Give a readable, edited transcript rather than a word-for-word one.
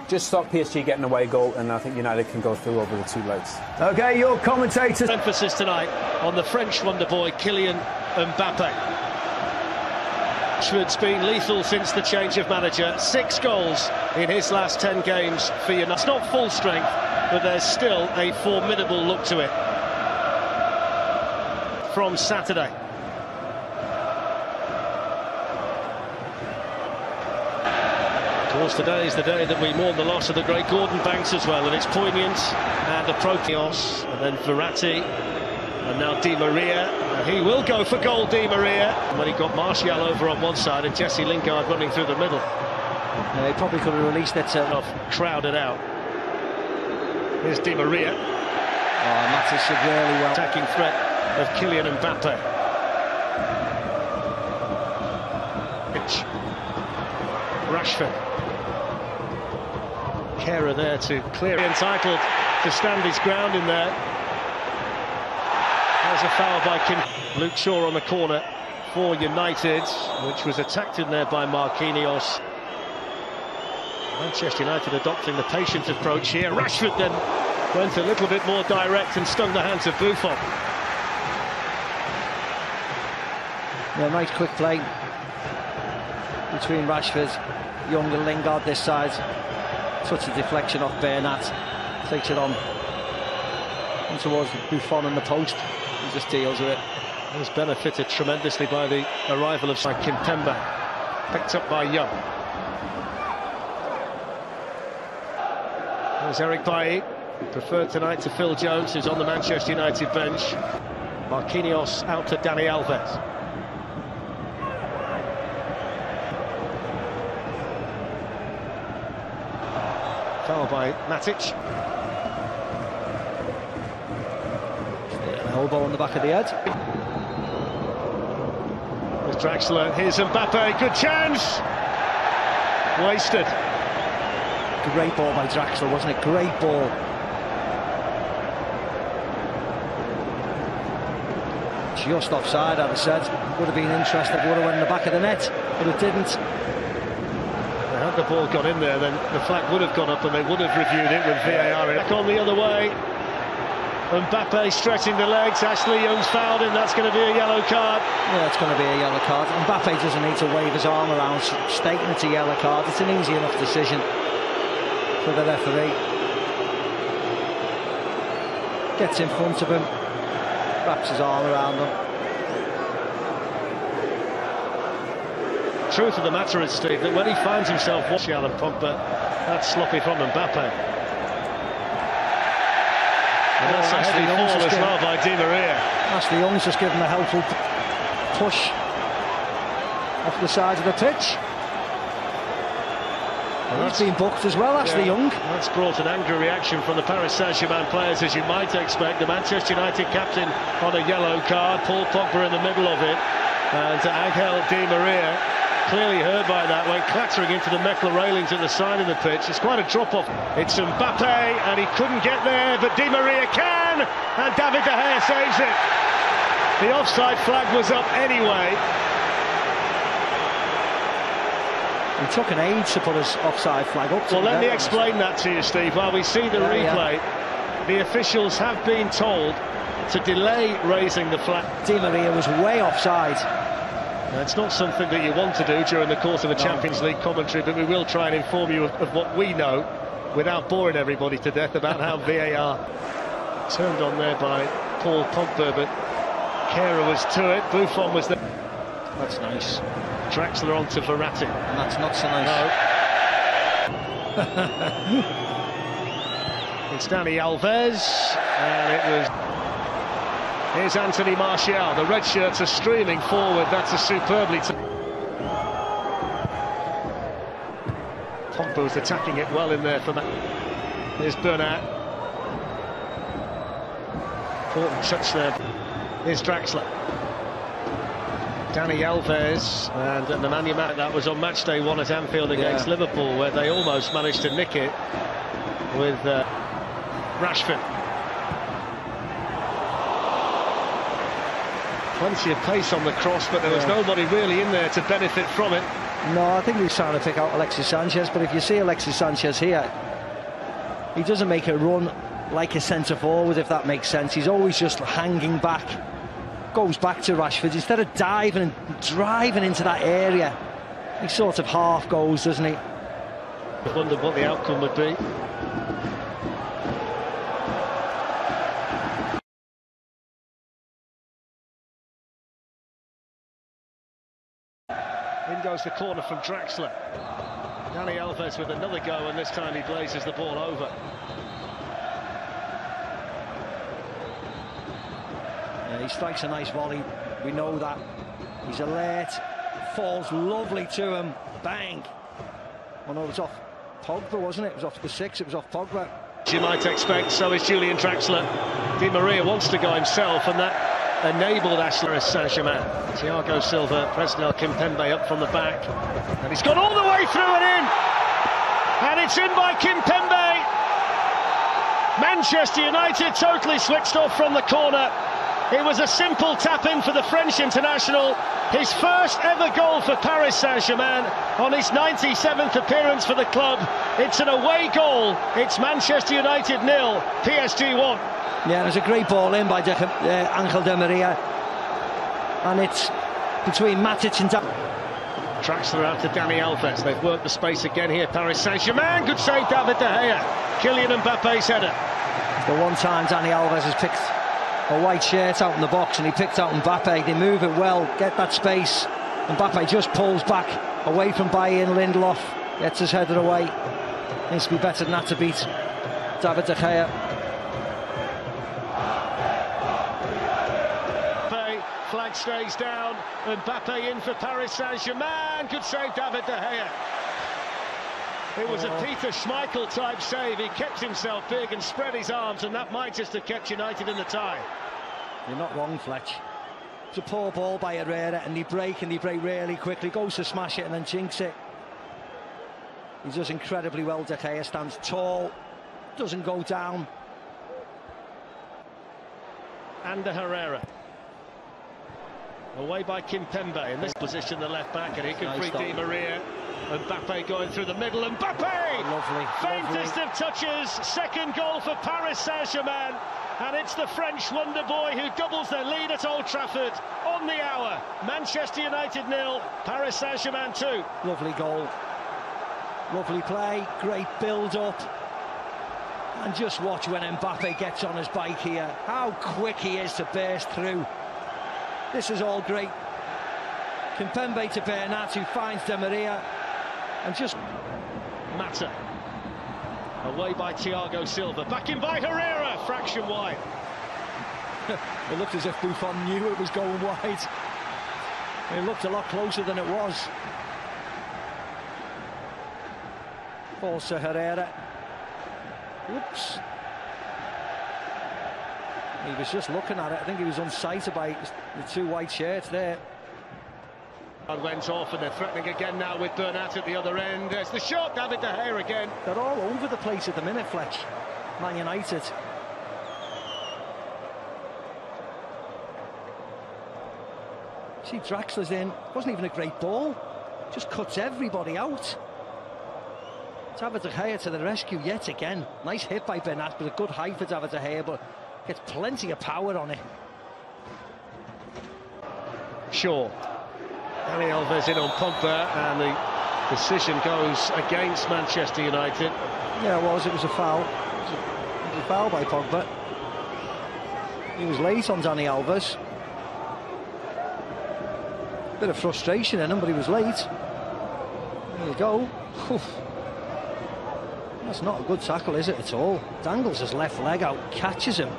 just stop PSG getting away goal, and I think United can go through over the 2 legs. Okay, your commentators. Emphasis tonight on the French wonder boy Kylian Mbappe. Rashford's been lethal since the change of manager. 6 goals in his last 10 games for United. It's not full strength, but there's still a formidable look to it. From Saturday. Of course, today is the day that we mourn the loss of the great Gordon Banks as well, and it's poignant and appropriate. And then Verratti, and now Di Maria. He will go for goal, Di Maria. When he got Martial over on one side and Jesse Lingard running through the middle. He probably could have released it. Crowded out. Here's Di Maria. Oh, Matis did really well. Attacking threat of Kylian Mbappe. Rashford. Kehrer there to clear. Entitled to stand his ground in there. There's a foul by Kim. Luke Shaw on the corner for United, which was attacked in there by Marquinhos. Manchester United adopting the patient approach here. Rashford then went a little bit more direct and stung the hands of Buffon. Yeah, nice quick play between Rashford, Young and Lingard this side. Touch of deflection off Bernat. Takes it on towards Buffon and the post. He just deals with it. He was benefited tremendously by the arrival of Kimpembe. Picked up by Young. There's Eric Bailly, preferred tonight to Phil Jones, who's on the Manchester United bench. Marquinhos out to Dani Alves. Foul by Matic. An elbow on the back of the head. There's Draxler, here's Mbappe, good chance! Wasted. Great ball by Draxler, wasn't it? Great ball. Just offside, I'd have said. Would have been interesting, would have went in the back of the net, but it didn't. Had the ball gone in there, then the flag would have gone up and they would have reviewed it with VAR. Back on the other way. Mbappe stretching the legs. Ashley Young's fouled him. That's going to be a yellow card. Yeah, it's going to be a yellow card. Mbappe doesn't need to wave his arm around stating it's a yellow card. It's an easy enough decision for the referee. Gets in front of him, wraps his arm around him. Truth of the matter is, Steve, that when he finds himself watching Alan Pogba, that's sloppy from Mbappe. And that's Ashley Young as well by Di Maria. Ashley Young's just given a helpful push off the side of the pitch. And he's been booked as well, Ashley Young. That's brought an angry reaction from the Paris Saint-Germain players, as you might expect. The Manchester United captain on a yellow card, Paul Pogba in the middle of it, and Angel Di Maria, clearly hurt by that, went clattering into the metal railings at the side of the pitch. It's quite a drop-off. It's Mbappe, and he couldn't get there, but Di Maria can, and David De Gea saves it. The offside flag was up anyway. He took an age to put his offside flag up. Well, let me explain that to you, Steve. While we see the replay, the officials have been told to delay raising the flag. Di Maria was way offside. It's not something that you want to do during the course of a Champions League commentary, but we will try and inform you of what we know without boring everybody to death about how VAR turned on there by Paul Pogba, but Kehrer was to it, Buffon was there. That's nice. Draxler on to Verratti. And that's not so nice. No. It's Dani Alves, and it was... Here's Anthony Martial. The red shirts are streaming forward. That's a superbly... Pogba's attacking it well in there for that. Here's Bernat. Important touch there. Here's Draxler. Dani Alves, and Nemanja Matic. That was on match day 1 at Anfield against Liverpool, where they almost managed to nick it with Rashford. Plenty of pace on the cross, but there was nobody really in there to benefit from it. No, I think he's trying to pick out Alexis Sanchez, but if you see Alexis Sanchez here, he doesn't make a run like a centre-forward, if that makes sense. He's always just hanging back, goes back to Rashford. Instead of diving and driving into that area, he sort of half goes, doesn't he? I wondered what the outcome would be. In goes the corner from Draxler. Dani Alves with another go, and this time he blazes the ball over. Yeah, he strikes a nice volley, we know that. He's alert, falls lovely to him, bang. Oh no, it was off Pogba, wasn't it? It was off the 6, it was off Pogba. As you might expect, so is Julian Draxler. Di Maria wants to go himself, and that enabled Paris Saint-Germain. Thiago Silva, Presnel Kimpembe up from the back, and he's gone all the way through and in, and it's in by Kimpembe. Manchester United totally switched off from the corner. It was a simple tap-in for the French international. His first ever goal for Paris Saint-Germain on his 97th appearance for the club. It's an away goal. It's Manchester United 0, PSG 1. Yeah, it was a great ball in by Angel Di Maria. And it's between Matic and Draxler out to Dani Alves. They've worked the space again here, Paris Saint-Germain. Good save, David De Gea. Kylian Mbappe's header. The one time Dani Alves has picked a white shirt out in the box and he picked out Mbappe. They move it well, get that space. Mbappe just pulls back away from Bayern. Lindelof gets his header away. Needs to be better than that to beat David De Gea. Flag stays down. Mbappe in for Paris Saint-Germain. Good save, David De Gea. It was a Peter Schmeichel type save. He kept himself big and spread his arms, and that might just have kept United in the tie. You're not wrong, Fletch. It's a poor ball by Herrera, and they break really quickly. Goes to smash it and then jinx it. He does incredibly well. De Gea stands tall, doesn't go down. And Herrera. Away by Kimpembe in this position, the left back, and he can free Di Maria. Mbappe going through the middle, and Mbappe! Lovely. Faintest of touches, second goal for Paris Saint-Germain, and it's the French wonder boy who doubles their lead at Old Trafford on the hour. Manchester United 0, Paris Saint-Germain 2. Lovely goal, lovely play, great build-up, and just watch when Mbappe gets on his bike here, how quick he is to burst through. This is all great. Kimpembe to Bernat, who finds Di Maria, and just Mata. Away by Thiago Silva, back in by Herrera, fraction wide. It looked as if Buffon knew it was going wide. It looked a lot closer than it was. Falls to Herrera. Whoops. He was just looking at it. I think he was unsighted by the two white shirts there. And went off, and they're threatening again now with Bernat at the other end. There's the shot, David De Gea again. They're all over the place at the minute, Fletch. Man United. See, Draxler's in. Wasn't even a great ball. Just cuts everybody out. David De Gea to the rescue yet again. Nice hit by Bernat, but a good height for David De Gea, but gets plenty of power on it. Shaw. Dani Alves in on Pogba, and the decision goes against Manchester United. Yeah, it was a foul. It was a foul by Pogba. He was late on Dani Alves. Bit of frustration in him, but he was late. There you go. Oof. That's not a good tackle, is it, at all? Dangles his left leg out, catches him.